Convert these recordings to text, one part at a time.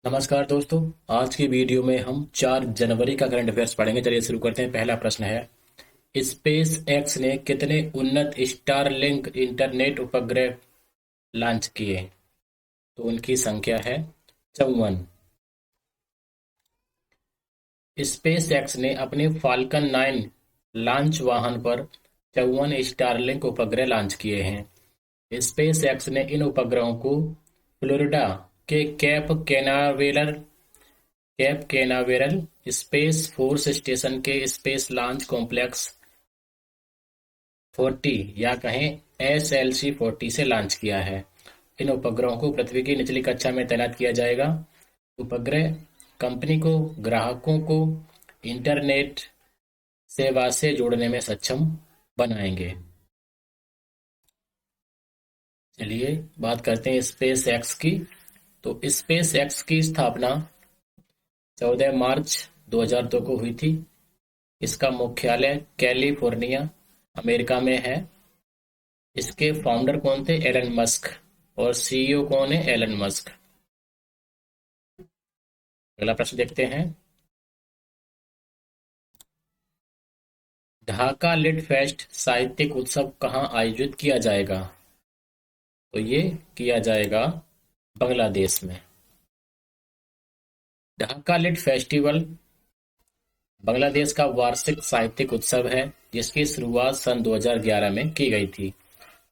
नमस्कार दोस्तों। आज की वीडियो में हम 4 जनवरी का करंट अफेयर्स पढ़ेंगे। चलिए शुरू करते हैं। पहला प्रश्न है, स्पेस एक्स ने कितने उन्नत स्टारलिंक इंटरनेट उपग्रह लॉन्च किए? तो उनकी संख्या है 54। स्पेस एक्स ने अपने फाल्कन 9 लॉन्च वाहन पर 54 स्टारलिंक उपग्रह लॉन्च किए हैं। स्पेस एक्स ने इन उपग्रहों को फ्लोरिडा के कैप केनावेरल स्पेस फोर्स स्टेशन के स्पेस लॉन्च कॉम्प्लेक्स 40 या कहें एसएलसी 40 से लॉन्च किया है। इन उपग्रहों को पृथ्वी की निचली कक्षा में तैनात किया जाएगा। उपग्रह कंपनी को ग्राहकों को इंटरनेट सेवा से जोड़ने में सक्षम बनाएंगे। चलिए बात करते हैं स्पेस एक्स की। तो स्पेस एक्स की स्थापना 14 मार्च 2002 को हुई थी। इसका मुख्यालय कैलिफोर्निया, अमेरिका में है। इसके फाउंडर कौन थे? Elon Musk. और सीईओ कौन है? Elon Musk. अगला प्रश्न देखते हैं। ढाका लिट फेस्ट साहित्यिक उत्सव कहाँ आयोजित किया जाएगा? तो ये किया जाएगा बांग्लादेश में। ढाका लिट फेस्टिवल बांग्लादेश का वार्षिक साहित्यिक उत्सव है, जिसकी शुरुआत सन 2011 में की गई थी।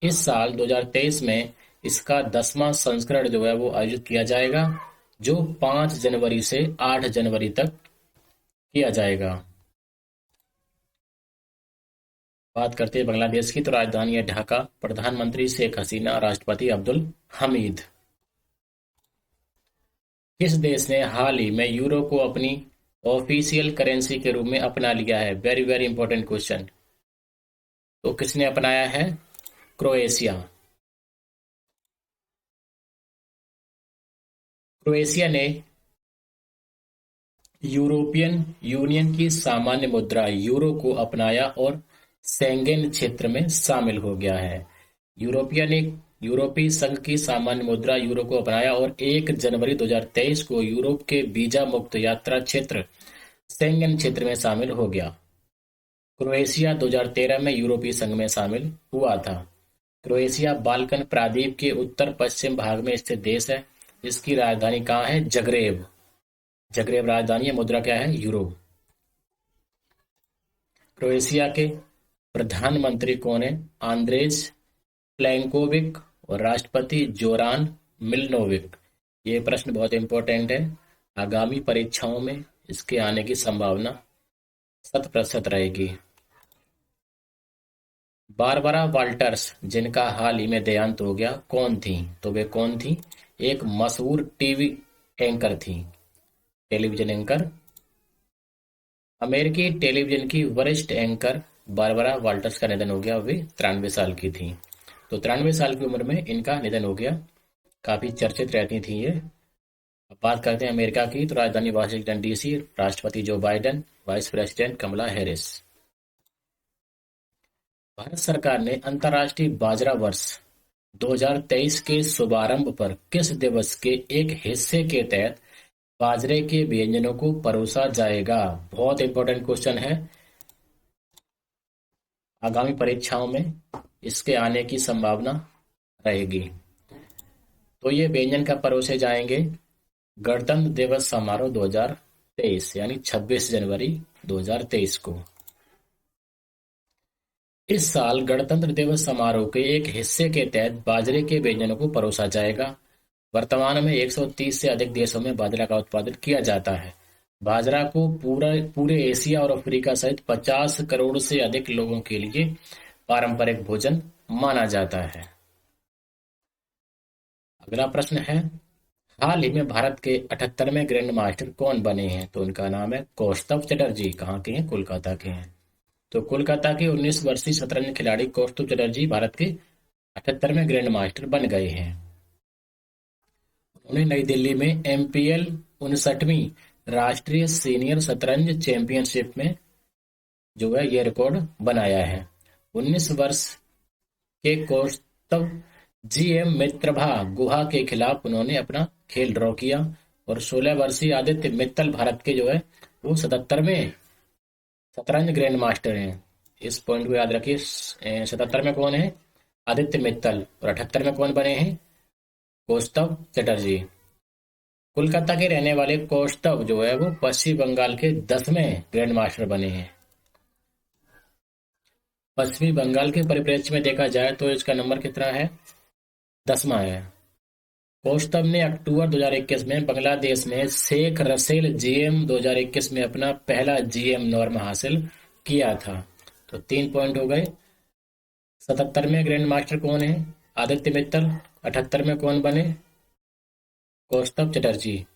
इस साल 2023 में इसका 10वां संस्करण जो है वो आयोजित किया जाएगा, जो 5 जनवरी से 8 जनवरी तक किया जाएगा। बात करते हैं बांग्लादेश की। तो राजधानी है ढाका। प्रधानमंत्री शेख हसीना, राष्ट्रपति अब्दुल हमीद। किस देश ने हाल ही में यूरो को अपनी ऑफिशियल करेंसी के रूप में अपना लिया है? Very very important question. तो किसने अपनाया है? क्रोएशिया। क्रोएशिया ने यूरोपियन यूनियन की सामान्य मुद्रा यूरो को अपनाया और शेंगेन क्षेत्र में शामिल हो गया है। यूरोपिया ने यूरोपीय संघ की सामान्य मुद्रा यूरो को अपनाया और 1 जनवरी 2023 को यूरोप के वीजा मुक्त यात्रा क्षेत्र शेंगेन क्षेत्र में शामिल हो गया। क्रोएशिया 2013 में यूरोपीय संघ में शामिल हुआ था। क्रोएशिया बाल्कन प्रायद्वीप के उत्तर पश्चिम भाग में स्थित देश है। इसकी राजधानी कहाँ है? जगरेब। जगरेब राजधानी है। मुद्रा क्या है? यूरो। क्रोएशिया के प्रधानमंत्री कौन है? आंद्रेज प्लेनकोविक और राष्ट्रपति जोरान मिलनोविक। ये प्रश्न बहुत इंपॉर्टेंट है। आगामी परीक्षाओं में इसके आने की संभावना 100% रहेगी। बारबरा वाल्टर्स, जिनका हाल ही में देहांत हो गया, कौन थी? तो वे कौन थी? एक मशहूर टीवी एंकर थी, टेलीविजन एंकर। अमेरिकी टेलीविजन की वरिष्ठ एंकर बारबरा वाल्टर्स का निधन हो गया। वे 93 साल की थी। तो 93 साल की उम्र में इनका निधन हो गया। काफी चर्चित रहती थी ये। अब बात करते हैं अमेरिका की। तो राजधानी वाशिंगटन डीसी, राष्ट्रपति Joe Biden, vice president Kamala Harris. Bharat सरकार ने अंतर्राष्ट्रीय बाजरा वर्ष 2023 के शुभारंभ पर किस दिवस के एक हिस्से के तहत बाजरे के व्यंजनों को परोसा जाएगा? बहुत इंपॉर्टेंट क्वेश्चन है। आगामी परीक्षाओं में इसके आने की संभावना रहेगी। तो ये व्यंजन कब परोसे जाएंगे? गणतंत्र दिवस समारोह 2023 यानी 26 जनवरी 2023 को। इस साल गणतंत्र दिवस समारोह के एक हिस्से के तहत बाजरे के व्यंजनों को परोसा जाएगा। वर्तमान में 130 से अधिक देशों में बाजरा का उत्पादन किया जाता है। बाजरा को पूरे एशिया और अफ्रीका सहित 50 करोड़ से अधिक लोगों के लिए पारंपरिक भोजन माना जाता है। अगला प्रश्न है, हाल ही में भारत के 78वें ग्रैंड मास्टर कौन बने हैं? तो उनका नाम है कौस्तव चटर्जी। कहाँ के हैं? कोलकाता के हैं। तो कोलकाता के 19 वर्षीय शतरंज खिलाड़ी कौस्तुभ चटर्जी भारत के 78वें ग्रैंड मास्टर बन गए हैं। उन्होंने नई दिल्ली में एमपीएल 59वीं राष्ट्रीय सीनियर शतरंज चैंपियनशिप में जो है ये रिकॉर्ड बनाया है। 19 वर्ष के कौस्तव जीएम मित्रभा गुहा के खिलाफ उन्होंने अपना खेल ड्रॉ किया और 16 वर्षीय आदित्य मित्तल भारत के जो है वो 77वें शतरंज ग्रैंड मास्टर हैं। इस पॉइंट को याद रखिए। 77 में कौन है? आदित्य मित्तल। और 78 में कौन बने हैं? कौस्तव चटर्जी। कोलकाता के रहने वाले कौस्तव जो है वो पश्चिम बंगाल के 10वें ग्रैंड मास्टर बने हैं। पश्चिमी बंगाल के परिप्रेक्ष्य में देखा जाए तो इसका नंबर कितना है? 10वां है। कौस्तव ने अक्टूबर 2021 में बांग्लादेश में शेख रसेल जीएम 2021 में अपना पहला जीएम नॉर्म हासिल किया था। तो 3 पॉइंट हो गए। 77वें ग्रैंड मास्टर कौन है? आदित्य मित्तल। 78 में कौन बने? कौस्तव चटर्जी।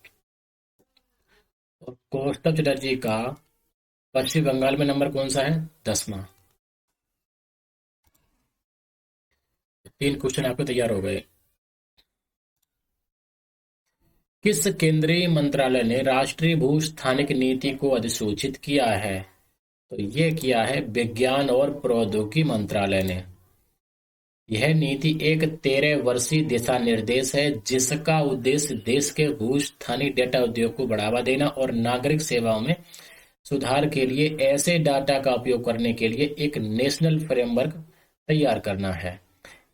और कौस्तव चटर्जी का पश्चिम बंगाल में नंबर कौन सा है? 10वां। 3 क्वेश्चन आपके तैयार हो गए। किस केंद्रीय मंत्रालय ने राष्ट्रीय भू स्थानिक नीति को अधिसूचित किया है? तो ये किया है विज्ञान और प्रौद्योगिकी मंत्रालय ने। यह नीति एक 13 वर्षीय दिशा निर्देश है जिसका उद्देश्य देश के भू स्थानिक डेटा उद्योग को बढ़ावा देना और नागरिक सेवाओं में सुधार के लिए ऐसे डाटा का उपयोग करने के लिए एक नेशनल फ्रेमवर्क तैयार करना है।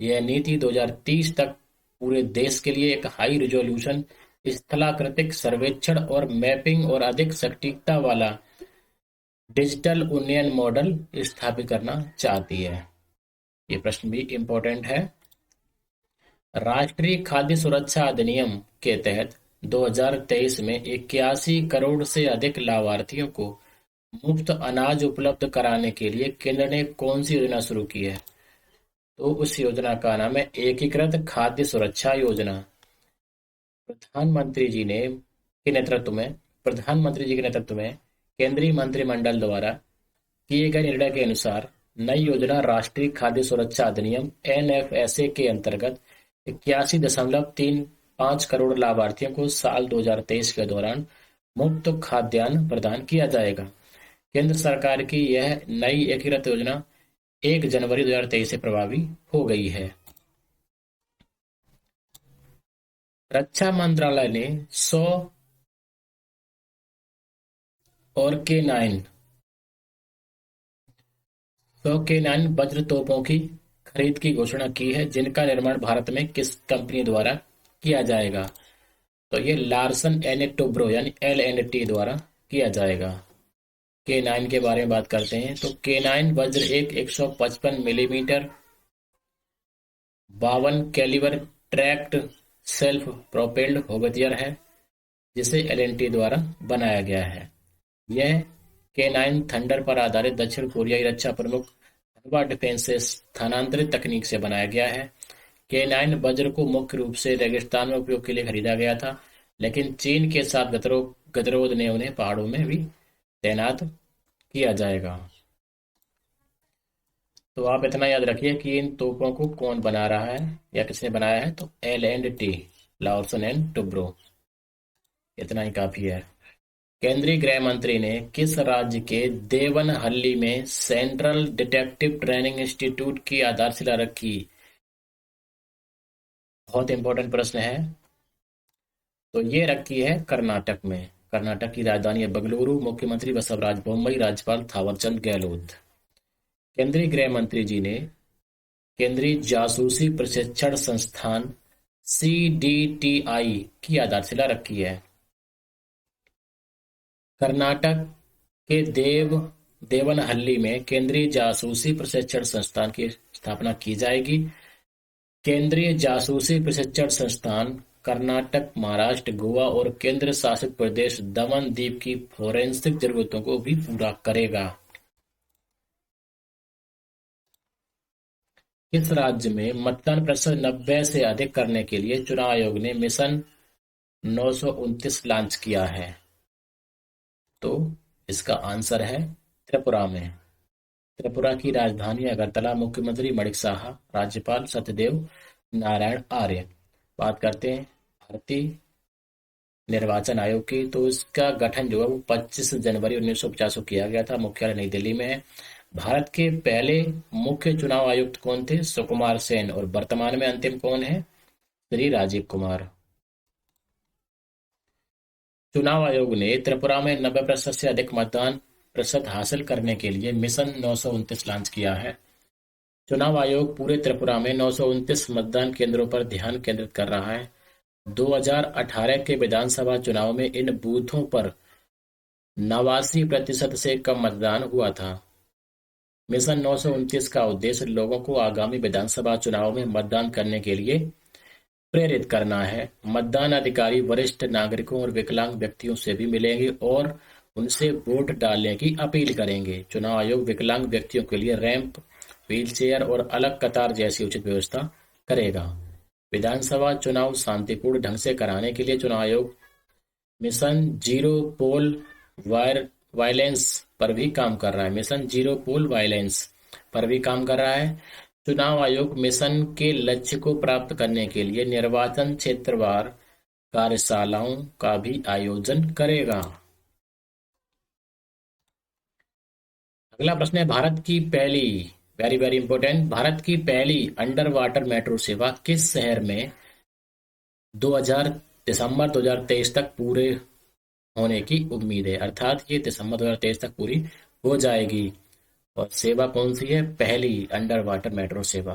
यह नीति 2030 तक पूरे देश के लिए एक हाई रिजोल्यूशन स्थलाकृतिक सर्वेक्षण और मैपिंग और अधिक सटीकता वाला डिजिटल उन्नयन मॉडल स्थापित करना चाहती है। ये प्रश्न भी इम्पोर्टेंट है। राष्ट्रीय खाद्य सुरक्षा अधिनियम के तहत 2023 में 81 करोड़ से अधिक लाभार्थियों को मुफ्त अनाज उपलब्ध कराने के लिए केंद्र ने कौन सी योजना शुरू की है? तो उस योजना का नाम है एकीकृत खाद्य सुरक्षा योजना। प्रधानमंत्री जी के नेतृत्व में केंद्रीय मंत्रिमंडल द्वारा किए गए निर्णय के अनुसार नई योजना राष्ट्रीय खाद्य सुरक्षा अधिनियम एनएफएसए के अंतर्गत 81.35 करोड़ लाभार्थियों को साल 2023 के दौरान मुफ्त खाद्यान्न प्रदान किया जाएगा। केंद्र सरकार की यह नई एकीकृत योजना 1 जनवरी 2023 से प्रभावी हो गई है। रक्षा मंत्रालय ने 100 और K9 वज्र तोपों की खरीद की घोषणा की है जिनका निर्माण भारत में किस कंपनी द्वारा किया जाएगा? तो ये लार्सन एंड टुब्रो यानी L&T द्वारा किया जाएगा। K9 के बारे में बात करते हैं तो K9 वज्र एक 155 millimetre 52 calibre tracked self propelled howitzer है जिसे L&T द्वारा बनाया गया है। यह K9 थंडर पर आधारित दक्षिण कोरियाई रक्षा प्रमुख हनवा डिफेंस से स्थानांतरित तकनीक से बनाया गया है। K9 वज्र को मुख्य रूप से रेगिस्तान में उपयोग के लिए खरीदा गया था, लेकिन चीन के साथ गतिरोध ने उन्हें पहाड़ों में भी तैनात किया जाएगा। तो आप इतना याद रखिए कि इन तोपों को कौन बना रहा है या किसने बनाया है? तो L&T, लार्सन एंड टुब्रो। इतना ही काफी है। केंद्रीय गृह मंत्री ने किस राज्य के देवनहल्ली में सेंट्रल डिटेक्टिव ट्रेनिंग इंस्टीट्यूट की आधारशिला रखी? बहुत इंपॉर्टेंट प्रश्न है। तो ये रखी है कर्नाटक में। कर्नाटक की राजधानी है बेंगलुरु। मुख्यमंत्री बसवराज बोम्मई, राज्यपाल थावरचंद गहलोत। केंद्रीय गृह मंत्री जी ने केंद्रीय जासूसी प्रशिक्षण संस्थान CDTI की आधारशिला रखी है। कर्नाटक के देवनहल्ली में केंद्रीय जासूसी प्रशिक्षण संस्थान की स्थापना की जाएगी। केंद्रीय जासूसी प्रशिक्षण संस्थान कर्नाटक, महाराष्ट्र, गोवा और केंद्र शासित प्रदेश दमन द्वीप की फोरेंसिक जरूरतों को भी पूरा करेगा। किस राज्य में मतदान प्रतिशत 90 से अधिक करने के लिए चुनाव आयोग ने मिशन 929 लॉन्च किया है? तो इसका आंसर है त्रिपुरा में। त्रिपुरा की राजधानी अगरतला। मुख्यमंत्री माणिक साहा, राज्यपाल सत्यदेव नारायण आर्य। बात करते हैं भारतीय निर्वाचन आयोग की। तो इसका गठन जो है वो 25 जनवरी 1950 को किया गया था। मुख्यालय नई दिल्ली में है। भारत के पहले मुख्य चुनाव आयुक्त कौन थे? सुकुमार सेन। और वर्तमान में अंतिम कौन है? श्री राजीव कुमार। चुनाव आयोग ने त्रिपुरा में 90% से अधिक मतदान प्रतिशत हासिल करने के लिए मिशन 929 लॉन्च किया है। चुनाव आयोग पूरे त्रिपुरा में 929 मतदान केंद्रों पर ध्यान केंद्रित कर रहा है। 2018 के विधानसभा चुनाव में इन बूथों पर 89% से कम मतदान हुआ था। मिशन 929 का उद्देश्य लोगों को आगामी विधानसभा चुनाव में मतदान करने के लिए प्रेरित करना है। मतदान अधिकारी वरिष्ठ नागरिकों और विकलांग व्यक्तियों से भी मिलेंगे और उनसे वोट डालने की अपील करेंगे। चुनाव आयोग विकलांग व्यक्तियों के लिए रैंप, व्हीलचेयर और अलग कतार जैसी उचित व्यवस्था करेगा। विधानसभा चुनाव शांतिपूर्ण ढंग से कराने के लिए चुनाव आयोग मिशन जीरो पोल वायलेंस पर भी काम कर रहा है। मिशन जीरो पोल वायलेंस पर भी काम कर रहा है। चुनाव आयोग मिशन के लक्ष्य को प्राप्त करने के लिए निर्वाचन क्षेत्रवार कार्यशालाओं का भी आयोजन करेगा। अगला प्रश्न है, भारत की पहली, वेरी वेरी इंपॉर्टेंट, भारत की पहली अंडर वाटर मेट्रो सेवा किस शहर में दिसंबर 2023 तक पूरे होने की उम्मीद है? अर्थात ये दिसंबर 2023 तक पूरी हो जाएगी। और सेवा कौन सी है? पहली अंडर वाटर मेट्रो सेवा।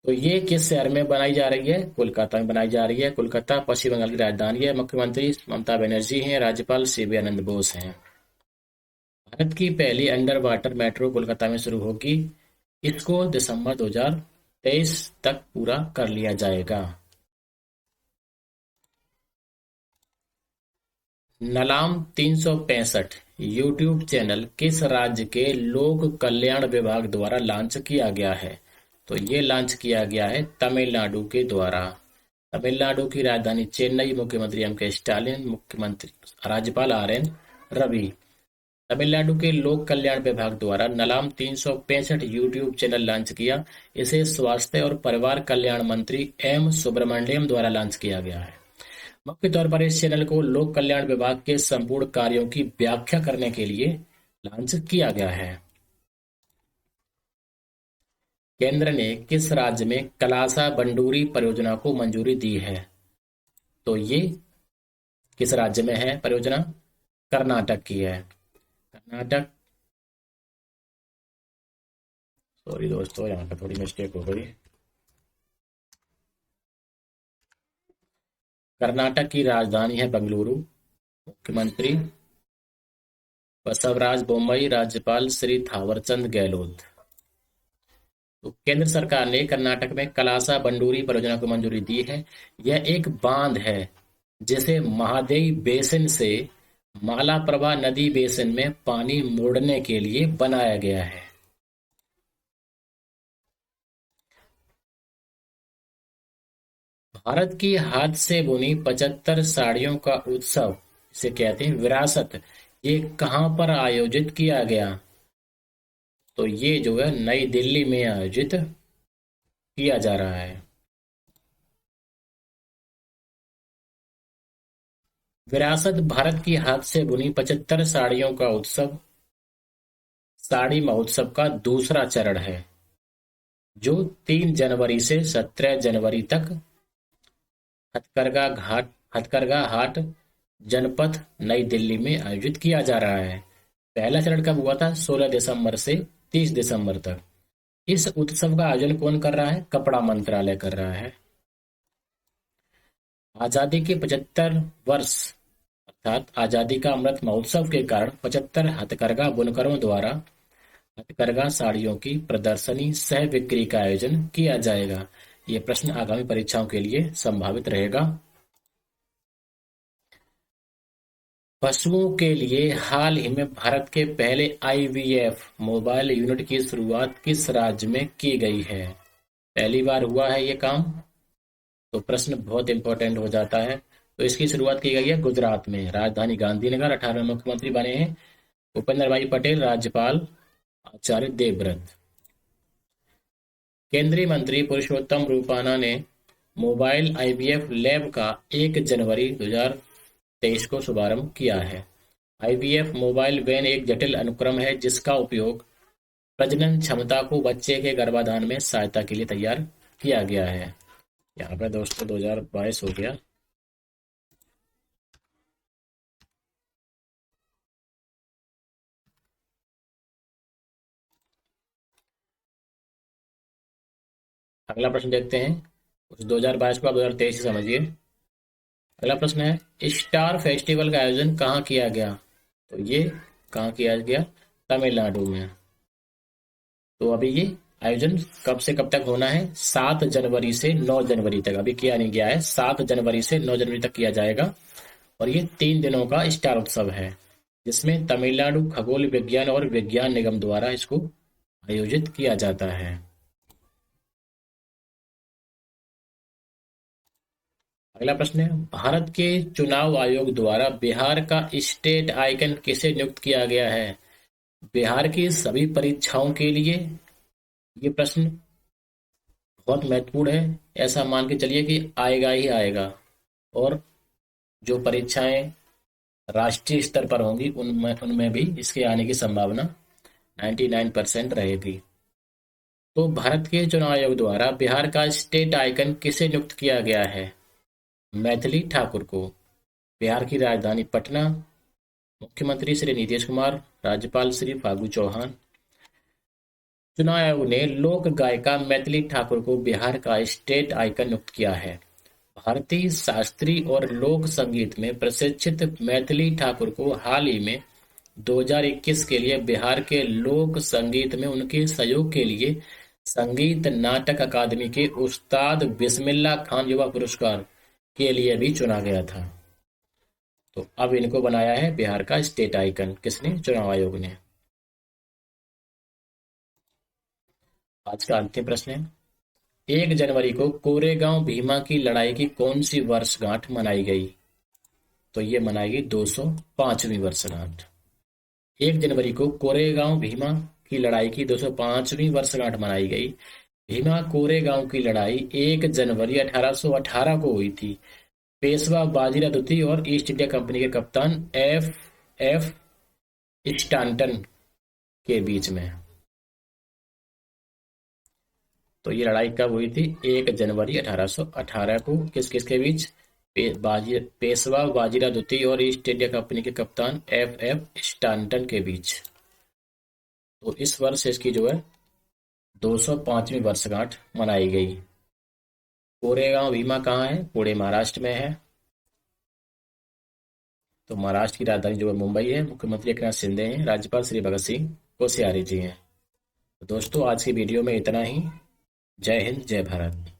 तो ये किस शहर में बनाई जा रही है? कोलकाता में बनाई जा रही है। कोलकाता पश्चिम बंगाल की राजधानी है। मुख्यमंत्री ममता बनर्जी हैं, राज्यपाल सीवी आनंद बोस हैं। भारत की पहली अंडर वाटर मेट्रो कोलकाता में शुरू होगी। इसको दिसंबर 2023 तक पूरा कर लिया जाएगा। नलाम 365 यूट्यूब चैनल किस राज्य के लोक कल्याण विभाग द्वारा लॉन्च किया गया है? तो ये लॉन्च किया गया है तमिलनाडु के द्वारा। तमिलनाडु की राजधानी चेन्नई, मुख्यमंत्री एम.के. स्टालिन, मुख्यमंत्री राज्यपाल आर.एन. रवि। तमिलनाडु के लोक कल्याण विभाग द्वारा नलाम 365 यूट्यूब चैनल लॉन्च किया। इसे स्वास्थ्य और परिवार कल्याण मंत्री एम. सुब्रमण्यम द्वारा लॉन्च किया गया है। मुख्य तौर पर इस चैनल को लोक कल्याण विभाग के संपूर्ण कार्यों की व्याख्या करने के लिए लॉन्च किया गया है। केंद्र ने किस राज्य में कलासा बंडूरी परियोजना को मंजूरी दी है? तो ये किस राज्य में है परियोजना? कर्नाटक की है। कर्नाटक, सॉरी दोस्तों, यहाँ पर थोड़ी मिस्टेक हो गई। कर्नाटक की राजधानी है बेंगलुरु। मुख्यमंत्री बसवराज बोम्मई, राज्यपाल श्री थावरचंद गहलोत। तो केंद्र सरकार ने कर्नाटक में कलासा बंडूरी परियोजना को मंजूरी दी है। यह एक बांध है जिसे महादेई बेसिन से मालाप्रभा नदी बेसिन में पानी मोड़ने के लिए बनाया गया है। भारत की हाथ से बुनी 75 साड़ियों का उत्सव, इसे कहते हैं विरासत, ये कहां पर आयोजित किया गया? तो ये जो है नई दिल्ली में आयोजित किया जा रहा है। विरासत भारत की हाथ से बुनी 75 साड़ियों का उत्सव साड़ी महोत्सव का दूसरा चरण है, जो 3 जनवरी से 17 जनवरी तक हथकरघा हाट जनपथ नई दिल्ली में आयोजित किया जा रहा है। पहला चरण कब हुआ था? 16 दिसंबर से 30 दिसंबर तक। इस उत्सव का आयोजन कौन कर रहा है? कपड़ा मंत्रालय कर रहा है। आजादी के 75 वर्ष अर्थात आजादी का अमृत महोत्सव के कारण 75 हथकरघा बुनकरों द्वारा हथकरघा साड़ियों की प्रदर्शनी सह बिक्री का आयोजन किया जाएगा। ये प्रश्न आगामी परीक्षाओं के लिए संभावित रहेगा। पशुओं के लिए हाल ही में भारत के पहले आईवीएफ मोबाइल यूनिट की शुरुआत किस राज्य में की गई है? पहली बार हुआ है ये काम, तो प्रश्न बहुत इंपॉर्टेंट हो जाता है। तो इसकी शुरुआत की गई है गुजरात में, राजधानी गांधीनगर। 18 मुख्यमंत्री बने हैं भूपेंद्र भाई पटेल, राज्यपाल आचार्य देवव्रत। केंद्रीय मंत्री पुरुषोत्तम रूपाला ने मोबाइल आईवीएफ लैब का 1 जनवरी 2023 को शुभारंभ किया है। आईवीएफ मोबाइल वैन एक जटिल अनुक्रम है जिसका उपयोग प्रजनन क्षमता को बच्चे के गर्भाधान में सहायता के लिए तैयार किया गया है। यहाँ पे दोस्तों 2022 हो गया। अगला प्रश्न देखते हैं। उस 2022 को आप 2023 ही समझिए। अगला प्रश्न है, स्टार फेस्टिवल का आयोजन कहाँ किया गया? तो ये कहाँ किया गया? तमिलनाडु में। तो अभी ये आयोजन कब से कब तक होना है? 7 जनवरी से 9 जनवरी तक। अभी किया नहीं गया है, 7 जनवरी से 9 जनवरी तक किया जाएगा। और ये 3 दिनों का स्टार उत्सव है, जिसमें तमिलनाडु खगोल विज्ञान और विज्ञान निगम द्वारा इसको आयोजित किया जाता है। अगला प्रश्न है, भारत के चुनाव आयोग द्वारा बिहार का स्टेट आइकन किसे नियुक्त किया गया है? बिहार की सभी परीक्षाओं के लिए ये प्रश्न बहुत महत्वपूर्ण है। ऐसा मान के चलिए कि आएगा ही आएगा। और जो परीक्षाएं राष्ट्रीय स्तर पर होंगी उनमें उनमें भी इसके आने की संभावना 99% रहेगी। तो भारत के चुनाव आयोग द्वारा बिहार का स्टेट आइकन किसे नियुक्त किया गया है? मैथिली ठाकुर को। बिहार की राजधानी पटना, मुख्यमंत्री श्री नीतीश कुमार, राज्यपाल श्री फागू चौहान। चुनाव आयोग ने लोक गायिका मैथिली ठाकुर को बिहार का स्टेट आइकन नियुक्त किया है। भारतीय शास्त्रीय और लोक संगीत में प्रशिक्षित मैथिली ठाकुर को हाल ही में 2021 के लिए बिहार के लोक संगीत में उनके सहयोग के लिए संगीत नाटक अकादमी के उस्ताद बिस्मिल्लाह खान युवा पुरस्कार के लिए भी चुना गया था। तो अब इनको बनाया है बिहार का स्टेट आइकन। किसने? चुनाव आयोग ने। आज का अंतिम प्रश्न है, 1 जनवरी को कोरेगांव भीमा की लड़ाई की कौन सी वर्षगांठ मनाई गई? तो ये मनाएगी 205वीं वर्षगांठ। 1 जनवरी को कोरेगांव भीमा की लड़ाई की 205वीं वर्षगांठ मनाई गई। भीमा कोरेगांव की लड़ाई 1 जनवरी 1818 को हुई थी। पेशवा बाजीराव द्वितीय और ईस्ट इंडिया कंपनी के कप्तान एफ एफ स्टांटन के बीच में। तो ये लड़ाई कब हुई थी? 1 जनवरी 1818 को। किस किस के बीच? पेशवा बाजीराव द्वितीय और ईस्ट इंडिया कंपनी के कप्तान एफ एफ स्टांटन के बीच। तो इस वर्ष इसकी जो है 205वीं वर्षगांठ मनाई गई। कोरेगांव भीमा कहाँ है? पुणे महाराष्ट्र में है। तो महाराष्ट्र की राजधानी जो है मुंबई है। मुख्यमंत्री एकनाथ शिंदे हैं, राज्यपाल श्री भगत सिंह कोश्यारी जी हैं। तो दोस्तों आज की वीडियो में इतना ही। जय हिंद, जय भारत।